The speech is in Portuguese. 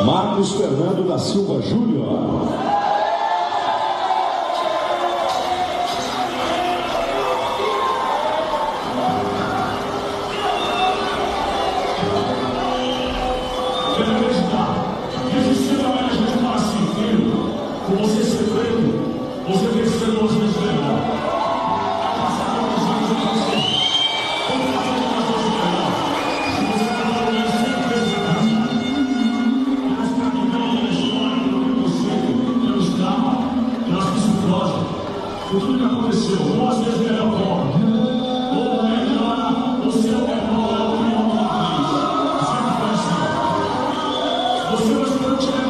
Marcos Fernando da Silva Júnior. Você ser preto, você tem que ser duas vezes melhor. Passar por anos de você. Como fazer uma coisa melhor? Se você trabalhou em 100 vezes a casa, pela escravidão, pela história, pelo preconceito, pelo escravo, pela psicose, por tudo que aconteceu, duas vezes melhor como. Ou melhora o seu menor é o pior que fez. Sempre foi assim. Você vai se